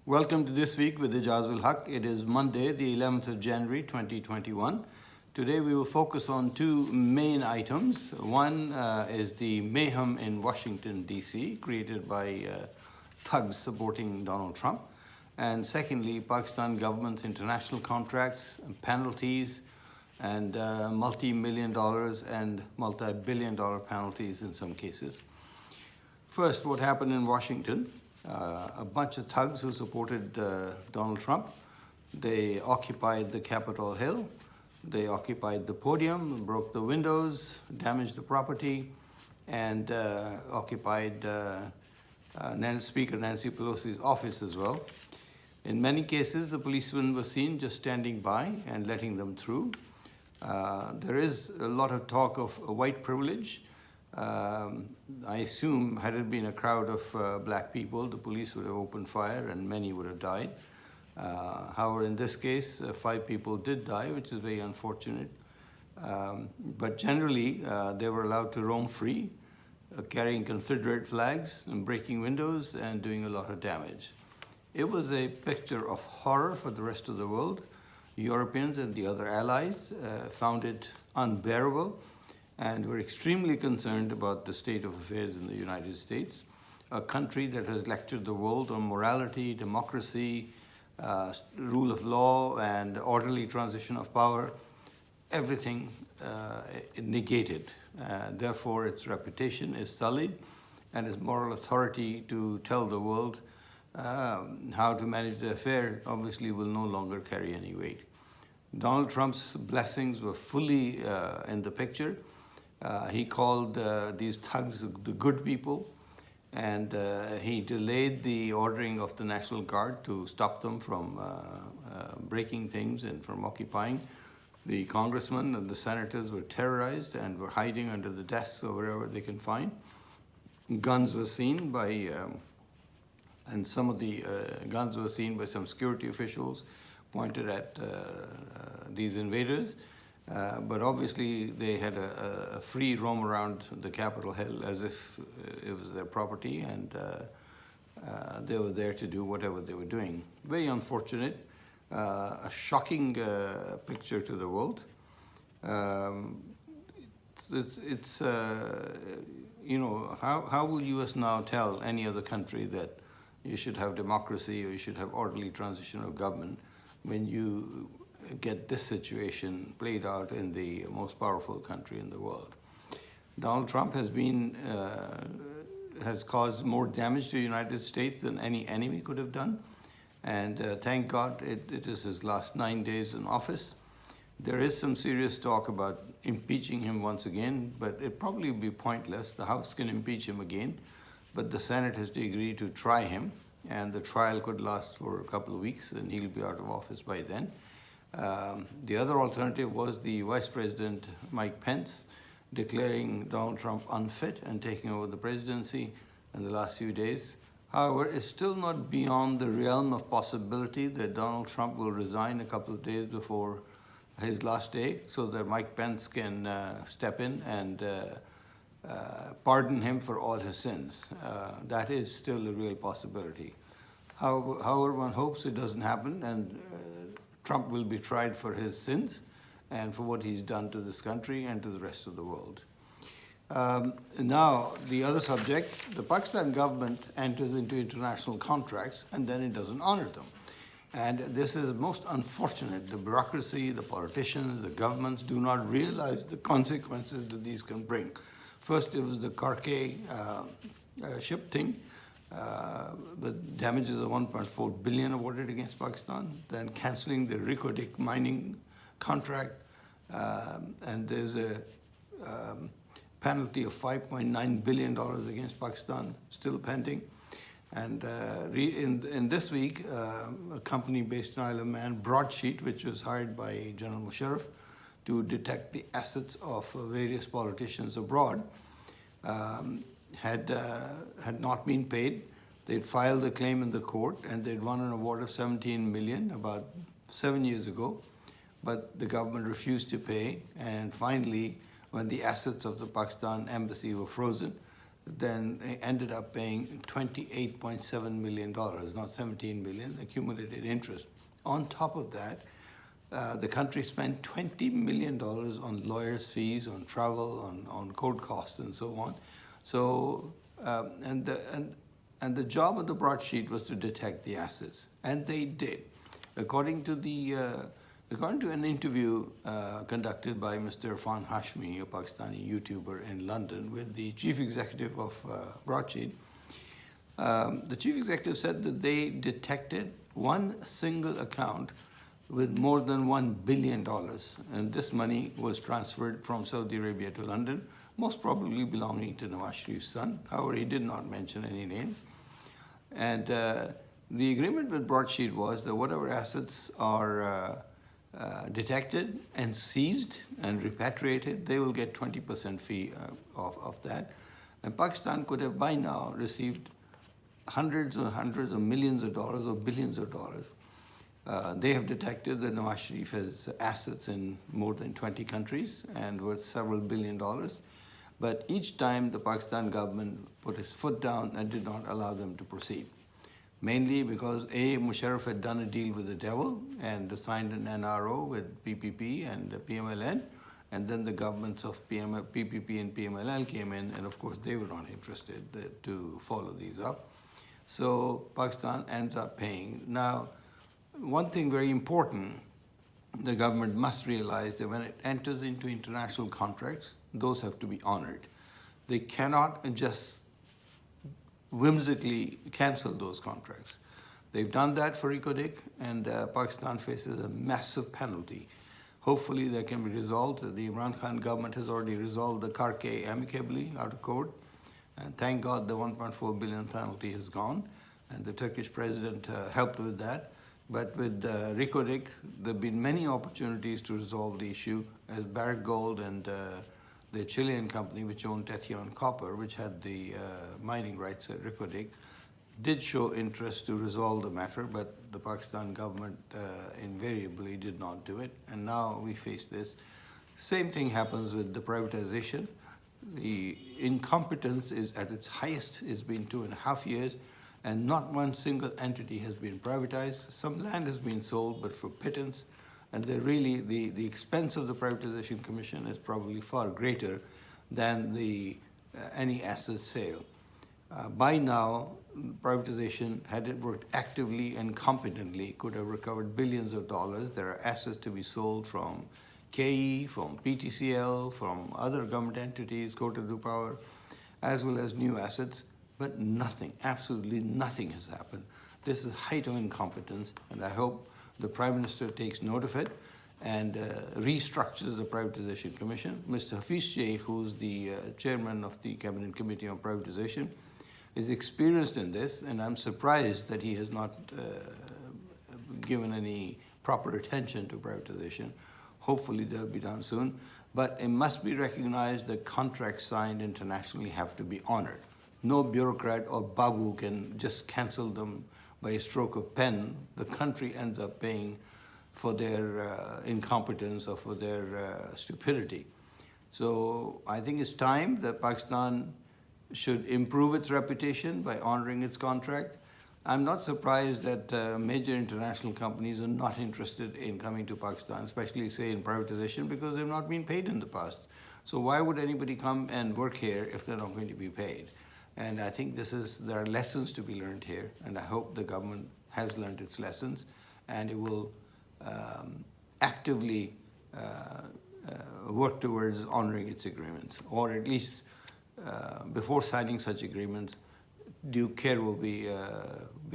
Welcome to This Week with Ajaz Haque. It is Monday, the 11th of January 2021. Today we will focus on two main items. One is the mayhem in Washington, D.C., created by thugs supporting Donald Trump. And secondly, Pakistan government's international contracts, penalties, and multi-million dollars and multi-billion dollar penalties in some cases. First, what happened in Washington? A bunch of thugs who supported Donald Trump. They occupied the Capitol Hill. They occupied the podium, broke the windows, damaged the property, and occupied Speaker Nancy Pelosi's office as well. In many cases, the policemen were seen just standing by and letting them through. There is a lot of talk of white privilege. I assume had it been a crowd of black people, the police would have opened fire and many would have died. However, in this case, 5 people did die, which is very unfortunate. But generally, they were allowed to roam free, carrying Confederate flags and breaking windows and doing a lot of damage. It was a picture of horror for the rest of the world. Europeans and the other allies found it unbearable and were extremely concerned about the state of affairs in the United States, a country that has lectured the world on morality, democracy, rule of law, and orderly transition of power, everything negated. Therefore, its reputation is sullied, and its moral authority to tell the world how to manage the affair obviously will no longer carry any weight. Donald Trump's blessings were fully in the picture. He called these thugs the good people, and he delayed the ordering of the National Guard to stop them from breaking things and from occupying. The congressmen and the senators were terrorized and were hiding under the desks or wherever they can find. Guns were seen by, and some of the guns were seen by some security officials pointed at these invaders. But obviously they had a free roam around the Capitol Hill as if it was their property, and they were there to do whatever they were doing. Very unfortunate, a shocking picture to the world. You know, how will U.S. now tell any other country that you should have democracy or you should have orderly transition of government when you get this situation played out in the most powerful country in the world? Donald Trump has caused more damage to the United States than any enemy could have done. And thank God it is his last 9 days in office. There is some serious talk about impeaching him once again, but it probably will be pointless. The House can impeach him again, but the Senate has to agree to try him, and the trial could last for a couple of weeks, and he'll be out of office by then. The other alternative was the Vice President Mike Pence declaring Donald Trump unfit and taking over the presidency in the last few days. However, it's still not beyond the realm of possibility that Donald Trump will resign a couple of days before his last day so that Mike Pence can step in and pardon him for all his sins. That is still a real possibility. However, one hopes it doesn't happen, and Trump will be tried for his sins and for what he's done to this country and to the rest of the world. Now, the other subject, the Pakistan government enters into international contracts and then it doesn't honor them. And this is most unfortunate. The bureaucracy, the politicians, the governments do not realize the consequences that these can bring. First, it was the Haque ship thing. The damages of 1.4 billion awarded against Pakistan, then cancelling the Rikodik mining contract, and there's a penalty of $5.9 billion against Pakistan still pending. And in this week, a company based in Isle of Man, Broadsheet, which was hired by General Musharraf to detect the assets of various politicians abroad, had not been paid. They'd filed a claim in the court and they'd won an award of 17 million about 7 years ago, but the government refused to pay. And finally, when the assets of the Pakistan embassy were frozen, then ended up paying $28.7 million, not 17 million, accumulated interest. On top of that, the country spent $20 million on lawyers' fees, on travel, on court costs, and so on. So, and the job of the broadsheet was to detect the assets, and they did. According to an interview conducted by Mr. Irfan Hashmi, a Pakistani YouTuber in London, with the chief executive of Broadsheet, the chief executive said that they detected one single account with more than $1 billion. And this money was transferred from Saudi Arabia to London, most probably belonging to Nawaz Sharif's son. However, he did not mention any names. And the agreement with Broadsheet was that whatever assets are detected and seized and repatriated, they will get 20% fee of that. And Pakistan could have by now received hundreds of millions of dollars or billions of dollars. They have detected that Nawaz Sharif has assets in more than 20 countries and worth several billion dollars. But each time the Pakistan government put its foot down and did not allow them to proceed. Mainly because A, Musharraf had done a deal with the devil and signed an NRO with PPP and PMLN, and then the governments of PPP and PMLN came in, and of course they were not interested to follow these up. So Pakistan ends up paying. Now, one thing very important, the government must realize that when it enters into international contracts, those have to be honored. They cannot just whimsically cancel those contracts. They've done that for Ecodic, and Pakistan faces a massive penalty. Hopefully that can be resolved. The Imran Khan government has already resolved the Haque amicably out of court. And thank God the 1.4 billion penalty is gone, and the Turkish president helped with that. But with Ecodic, there have been many opportunities to resolve the issue, as Barrick Gold and the Chilean company which owned Tethyan Copper, which had the mining rights at Ecodic, did show interest to resolve the matter, but the Pakistan government invariably did not do it, and now we face this. Same thing happens with the privatization. The incompetence is at its highest. It's been 2.5 years, and not one single entity has been privatized. Some land has been sold, but for pittance. And the expense of the Privatization Commission is probably far greater than any asset sale. By now, privatization, had it worked actively and competently, could have recovered billions of dollars. There are assets to be sold from KE, from PTCL, from other government entities, Kotadu Power, as well as new assets. But nothing, absolutely nothing has happened. This is height of incompetence, and I hope the Prime Minister takes note of it and restructures the Privatization Commission. Mr. Hafiz Sheikh, who's the chairman of the Cabinet Committee on Privatization, is experienced in this, and I'm surprised that he has not given any proper attention to privatization. Hopefully they'll be done soon. But it must be recognized that contracts signed internationally have to be honored. No bureaucrat or babu can just cancel them by a stroke of pen. The country ends up paying for their incompetence or for their stupidity. So I think it's time that Pakistan should improve its reputation by honoring its contract. I'm not surprised that major international companies are not interested in coming to Pakistan, especially say in privatization, because they've not been paid in the past. So why would anybody come and work here if they're not going to be paid? And I think there are lessons to be learned here, and I hope the government has learned its lessons, and it will actively work towards honoring its agreements, or at least before signing such agreements, due care will be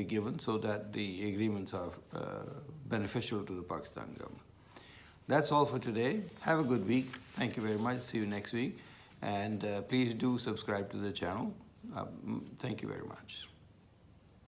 given so that the agreements are beneficial to the Pakistan government. That's all for today. Have a good week. Thank you very much. See you next week. And please do subscribe to the channel. Thank you very much.